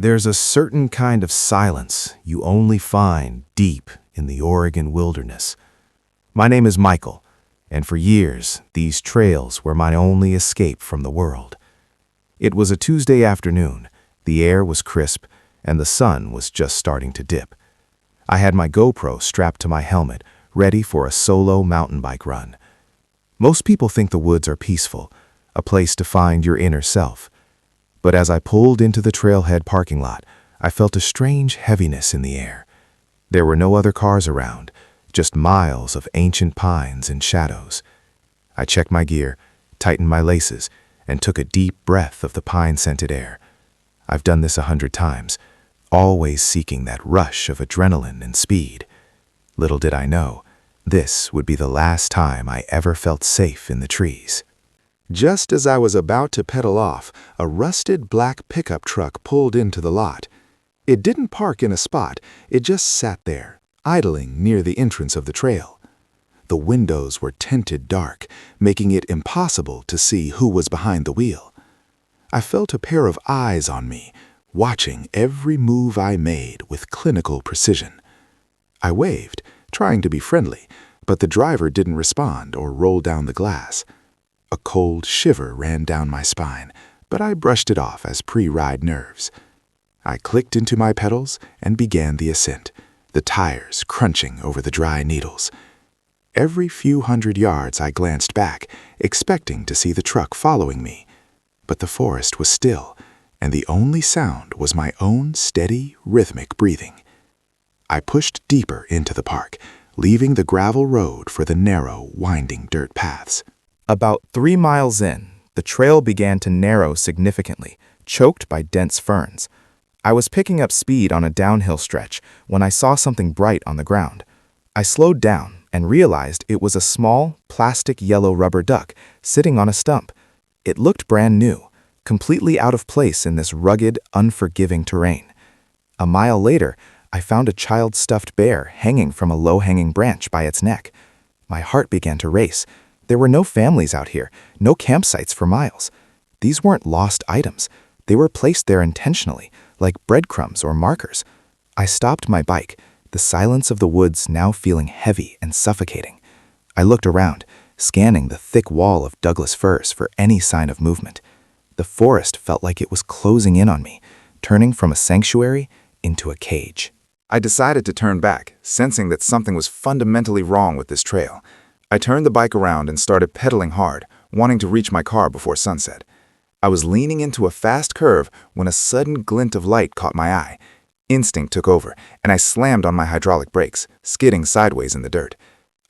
There's a certain kind of silence you only find deep in the Oregon wilderness. My name is Michael, and for years, these trails were my only escape from the world. It was a Tuesday afternoon, the air was crisp, and the sun was just starting to dip. I had my GoPro strapped to my helmet, ready for a solo mountain bike run. Most people think the woods are peaceful, a place to find your inner self. But as I pulled into the trailhead parking lot, I felt a strange heaviness in the air. There were no other cars around, just miles of ancient pines and shadows. I checked my gear, tightened my laces, and took a deep breath of the pine-scented air. I've done this 100 times, always seeking that rush of adrenaline and speed. Little did I know, this would be the last time I ever felt safe in the trees. Just as I was about to pedal off, a rusted black pickup truck pulled into the lot. It didn't park in a spot, it just sat there, idling near the entrance of the trail. The windows were tinted dark, making it impossible to see who was behind the wheel. I felt a pair of eyes on me, watching every move I made with clinical precision. I waved, trying to be friendly, but the driver didn't respond or roll down the glass. A cold shiver ran down my spine, but I brushed it off as pre-ride nerves. I clicked into my pedals and began the ascent, the tires crunching over the dry needles. Every few hundred yards I glanced back, expecting to see the truck following me. But the forest was still, and the only sound was my own steady, rhythmic breathing. I pushed deeper into the park, leaving the gravel road for the narrow, winding dirt paths. About 3 miles in, the trail began to narrow significantly, choked by dense ferns. I was picking up speed on a downhill stretch when I saw something bright on the ground. I slowed down and realized it was a small, plastic yellow rubber duck sitting on a stump. It looked brand new, completely out of place in this rugged, unforgiving terrain. A mile later, I found a child-stuffed bear hanging from a low-hanging branch by its neck. My heart began to race. There were no families out here, no campsites for miles. These weren't lost items. They were placed there intentionally, like breadcrumbs or markers. I stopped my bike, the silence of the woods now feeling heavy and suffocating. I looked around, scanning the thick wall of Douglas firs for any sign of movement. The forest felt like it was closing in on me, turning from a sanctuary into a cage. I decided to turn back, sensing that something was fundamentally wrong with this trail. I turned the bike around and started pedaling hard, wanting to reach my car before sunset. I was leaning into a fast curve when a sudden glint of light caught my eye. Instinct took over, and I slammed on my hydraulic brakes, skidding sideways in the dirt.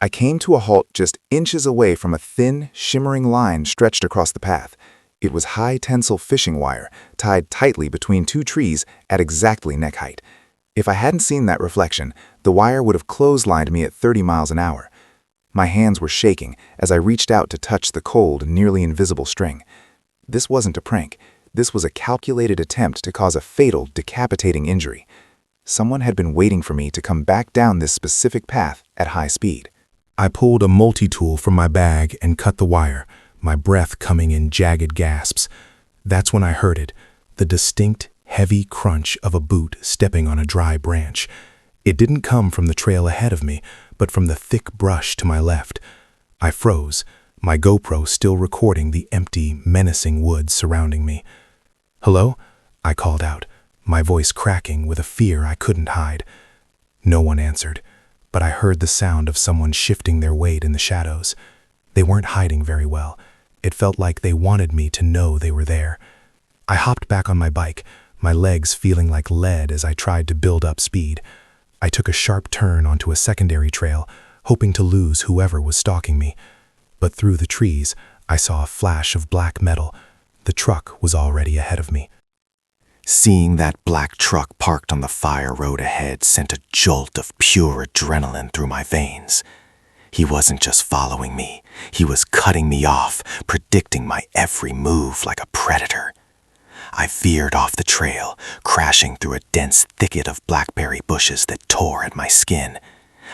I came to a halt just inches away from a thin, shimmering line stretched across the path. It was high-tensile fishing wire, tied tightly between 2 trees at exactly neck height. If I hadn't seen that reflection, the wire would have clotheslined me at 30 miles an hour. My hands were shaking as I reached out to touch the cold, nearly invisible string. This wasn't a prank. This was a calculated attempt to cause a fatal, decapitating injury. Someone had been waiting for me to come back down this specific path at high speed. I pulled a multi-tool from my bag and cut the wire, my breath coming in jagged gasps. That's when I heard it, the distinct, heavy crunch of a boot stepping on a dry branch. It didn't come from the trail ahead of me, but from the thick brush to my left. I froze, my GoPro still recording the empty, menacing woods surrounding me. "Hello?" I called out, my voice cracking with a fear I couldn't hide. No one answered, but I heard the sound of someone shifting their weight in the shadows. They weren't hiding very well. It felt like they wanted me to know they were there. I hopped back on my bike, my legs feeling like lead as I tried to build up speed. I took a sharp turn onto a secondary trail, hoping to lose whoever was stalking me. But through the trees, I saw a flash of black metal. The truck was already ahead of me. Seeing that black truck parked on the fire road ahead sent a jolt of pure adrenaline through my veins. He wasn't just following me, he was cutting me off, predicting my every move like a predator. I veered off the trail, crashing through a dense thicket of blackberry bushes that tore at my skin.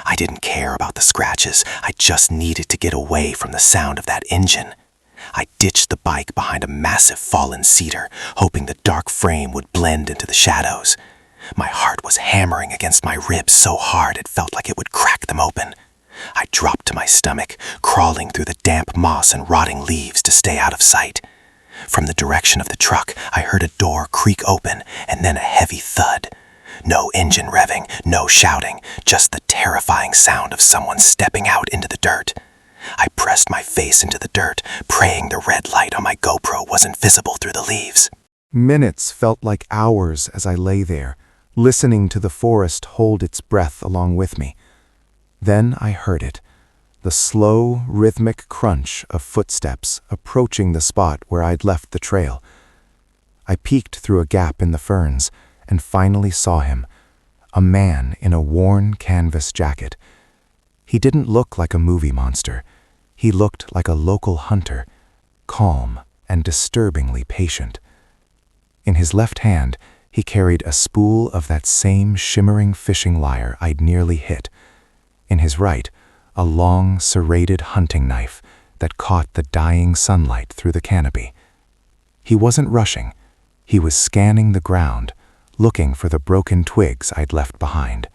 I didn't care about the scratches, I just needed to get away from the sound of that engine. I ditched the bike behind a massive fallen cedar, hoping the dark frame would blend into the shadows. My heart was hammering against my ribs so hard it felt like it would crack them open. I dropped to my stomach, crawling through the damp moss and rotting leaves to stay out of sight. From the direction of the truck, I heard a door creak open and then a heavy thud. No engine revving, no shouting, just the terrifying sound of someone stepping out into the dirt. I pressed my face into the dirt, praying the red light on my GoPro wasn't visible through the leaves. Minutes felt like hours as I lay there, listening to the forest hold its breath along with me. Then I heard it, the slow, rhythmic crunch of footsteps approaching the spot where I'd left the trail. I peeked through a gap in the ferns and finally saw him, a man in a worn canvas jacket. He didn't look like a movie monster. He looked like a local hunter, calm and disturbingly patient. In his left hand, he carried a spool of that same shimmering fishing lyre I'd nearly hit. In his right, a long, serrated hunting knife that caught the dying sunlight through the canopy. He wasn't rushing. He was scanning the ground, looking for the broken twigs I'd left behind.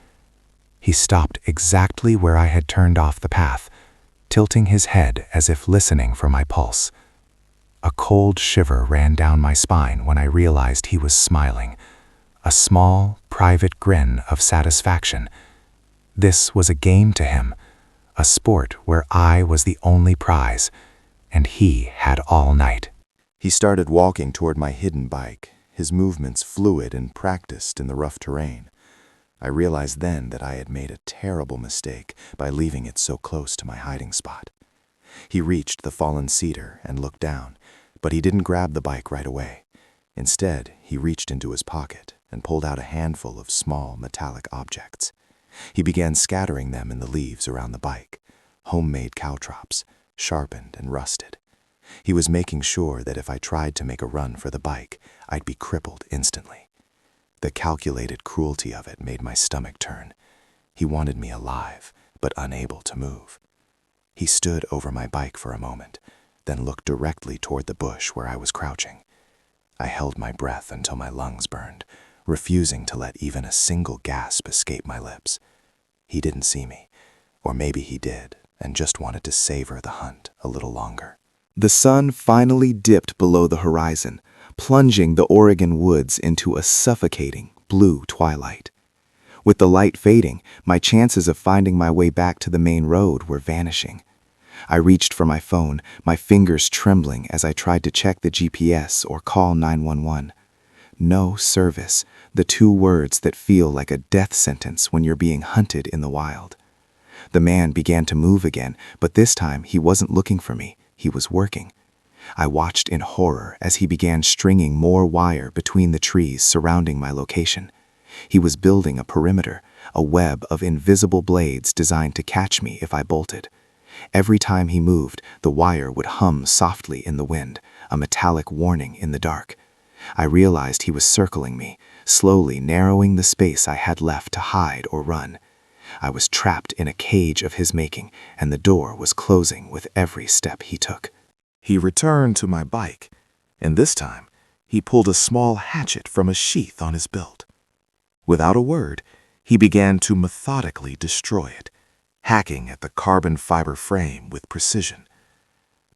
He stopped exactly where I had turned off the path, tilting his head as if listening for my pulse. A cold shiver ran down my spine when I realized he was smiling, a small, private grin of satisfaction. This was a game to him, a sport where I was the only prize, and he had all night. He started walking toward my hidden bike, his movements fluid and practiced in the rough terrain. I realized then that I had made a terrible mistake by leaving it so close to my hiding spot. He reached the fallen cedar and looked down, but he didn't grab the bike right away. Instead, he reached into his pocket and pulled out a handful of small metallic objects. He began scattering them in the leaves around the bike, homemade caltrops, sharpened and rusted. He was making sure that if I tried to make a run for the bike, I'd be crippled instantly. The calculated cruelty of it made my stomach turn. He wanted me alive, but unable to move. He stood over my bike for a moment, then looked directly toward the bush where I was crouching. I held my breath until my lungs burned, refusing to let even a single gasp escape my lips. He didn't see me, or maybe he did, and just wanted to savor the hunt a little longer. The sun finally dipped below the horizon, plunging the Oregon woods into a suffocating blue twilight. With the light fading, my chances of finding my way back to the main road were vanishing. I reached for my phone, my fingers trembling as I tried to check the GPS or call 911. No service, the two words that feel like a death sentence when you're being hunted in the wild. The man began to move again, but this time he wasn't looking for me, he was working. I watched in horror as he began stringing more wire between the trees surrounding my location. He was building a perimeter, a web of invisible blades designed to catch me if I bolted. Every time he moved, the wire would hum softly in the wind, a metallic warning in the dark. I realized he was circling me, slowly narrowing the space I had left to hide or run. I was trapped in a cage of his making, and the door was closing with every step he took. He returned to my bike, and this time he pulled a small hatchet from a sheath on his belt. Without a word, he began to methodically destroy it, hacking at the carbon fiber frame with precision.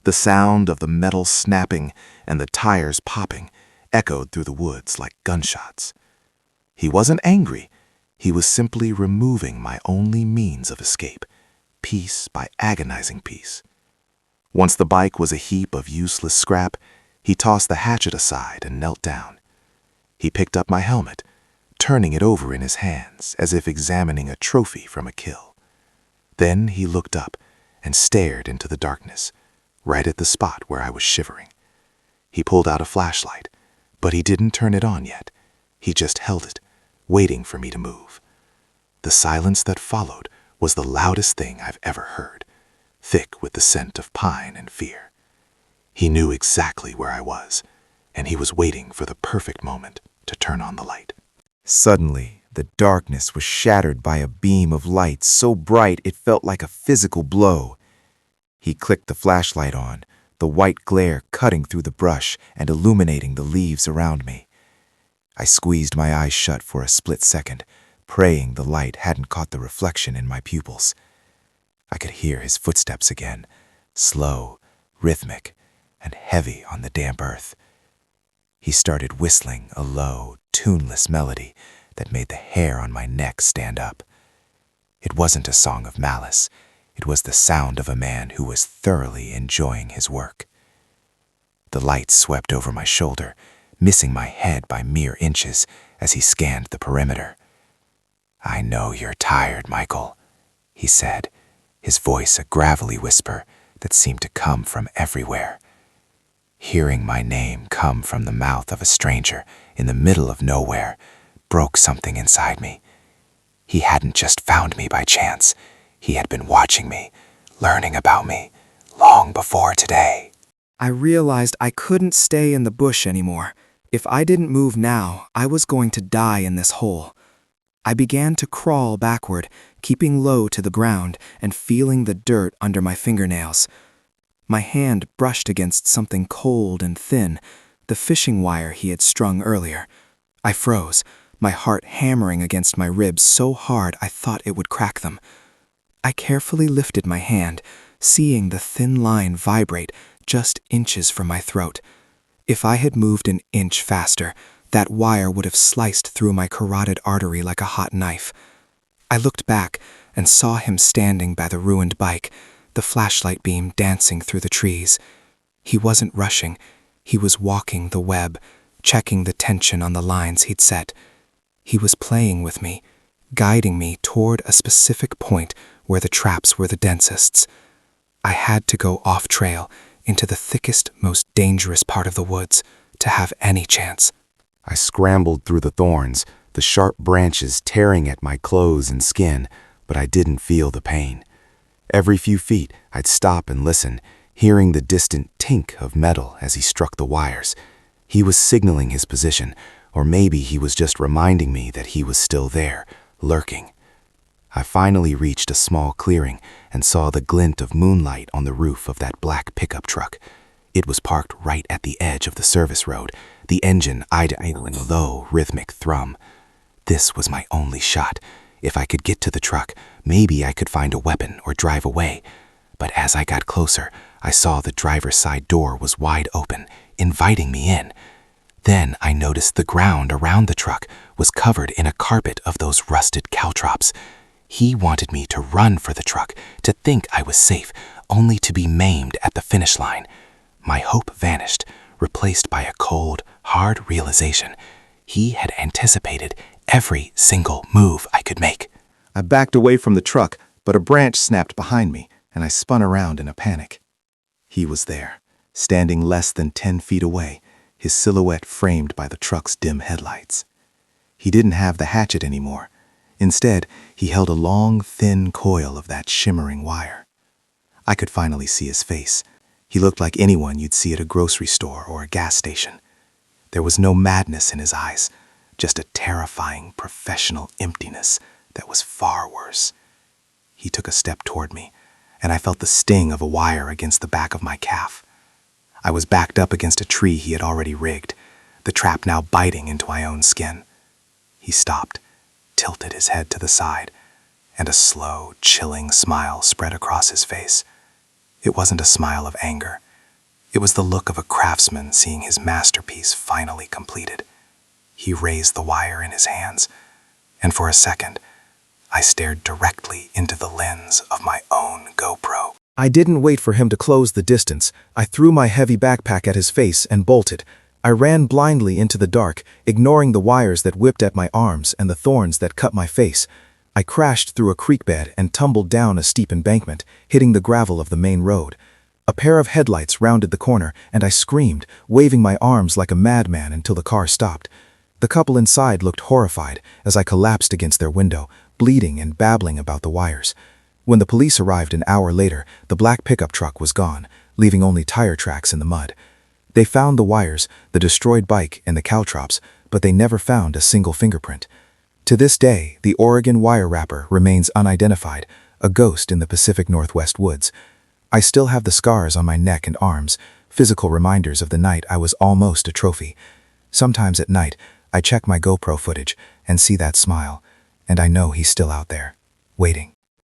The sound of the metal snapping and the tires popping echoed through the woods like gunshots. He wasn't angry. He was simply removing my only means of escape, piece by agonizing piece. Once the bike was a heap of useless scrap, he tossed the hatchet aside and knelt down. He picked up my helmet, turning it over in his hands as if examining a trophy from a kill. Then he looked up and stared into the darkness, right at the spot where I was shivering. He pulled out a flashlight, but he didn't turn it on yet. He just held it, waiting for me to move. The silence that followed was the loudest thing I've ever heard, thick with the scent of pine and fear. He knew exactly where I was, and he was waiting for the perfect moment to turn on the light. Suddenly, the darkness was shattered by a beam of light so bright it felt like a physical blow. He clicked the flashlight on, the white glare cutting through the brush and illuminating the leaves around me. I squeezed my eyes shut for a split second, praying the light hadn't caught the reflection in my pupils. I could hear his footsteps again, slow, rhythmic, and heavy on the damp earth. He started whistling a low, tuneless melody that made the hair on my neck stand up. It wasn't a song of malice. It was the sound of a man who was thoroughly enjoying his work. The light swept over my shoulder, missing my head by mere inches as he scanned the perimeter. "I know you're tired, Michael," he said, his voice a gravelly whisper that seemed to come from everywhere. Hearing my name come from the mouth of a stranger in the middle of nowhere broke something inside me. He hadn't just found me by chance. He had been watching me, learning about me, long before today. I realized I couldn't stay in the bush anymore. If I didn't move now, I was going to die in this hole. I began to crawl backward, keeping low to the ground and feeling the dirt under my fingernails. My hand brushed against something cold and thin, the fishing wire he had strung earlier. I froze, my heart hammering against my ribs so hard I thought it would crack them. I carefully lifted my hand, seeing the thin line vibrate just inches from my throat. If I had moved an inch faster, that wire would have sliced through my carotid artery like a hot knife. I looked back and saw him standing by the ruined bike, the flashlight beam dancing through the trees. He wasn't rushing. He was walking the web, checking the tension on the lines he'd set. He was playing with me, guiding me toward a specific point where the traps were the densest. I had to go off-trail, into the thickest, most dangerous part of the woods, to have any chance. I scrambled through the thorns, the sharp branches tearing at my clothes and skin, but I didn't feel the pain. Every few feet, I'd stop and listen, hearing the distant tink of metal as he struck the wires. He was signaling his position, or maybe he was just reminding me that he was still there, lurking. I finally reached a small clearing and saw the glint of moonlight on the roof of that black pickup truck. It was parked right at the edge of the service road, the engine idling a low, rhythmic thrum. This was my only shot. If I could get to the truck, maybe I could find a weapon or drive away. But as I got closer, I saw the driver's side door was wide open, inviting me in. Then I noticed the ground around the truck was covered in a carpet of those rusted caltrops. He wanted me to run for the truck, to think I was safe, only to be maimed at the finish line. My hope vanished, replaced by a cold, hard realization. He had anticipated every single move I could make. I backed away from the truck, but a branch snapped behind me, and I spun around in a panic. He was there, standing less than 10 feet away, his silhouette framed by the truck's dim headlights. He didn't have the hatchet anymore. Instead, he held a long, thin coil of that shimmering wire. I could finally see his face. He looked like anyone you'd see at a grocery store or a gas station. There was no madness in his eyes, just a terrifying, professional emptiness that was far worse. He took a step toward me, and I felt the sting of a wire against the back of my calf. I was backed up against a tree he had already rigged, the trap now biting into my own skin. He stopped, tilted his head to the side, and a slow, chilling smile spread across his face. It wasn't a smile of anger. It was the look of a craftsman seeing his masterpiece finally completed. He raised the wire in his hands, and for a second, I stared directly into the lens of my own GoPro. I didn't wait for him to close the distance. I threw my heavy backpack at his face and bolted. I ran blindly into the dark, ignoring the wires that whipped at my arms and the thorns that cut my face. I crashed through a creek bed and tumbled down a steep embankment, hitting the gravel of the main road. A pair of headlights rounded the corner, and I screamed, waving my arms like a madman until the car stopped. The couple inside looked horrified as I collapsed against their window, bleeding and babbling about the wires. When the police arrived an hour later, the black pickup truck was gone, leaving only tire tracks in the mud. They found the wires, the destroyed bike, and the caltrops, but they never found a single fingerprint. To this day, the Oregon wire wrapper remains unidentified, a ghost in the Pacific Northwest woods. I still have the scars on my neck and arms, physical reminders of the night I was almost a trophy. Sometimes at night, I check my GoPro footage and see that smile, and I know he's still out there, waiting.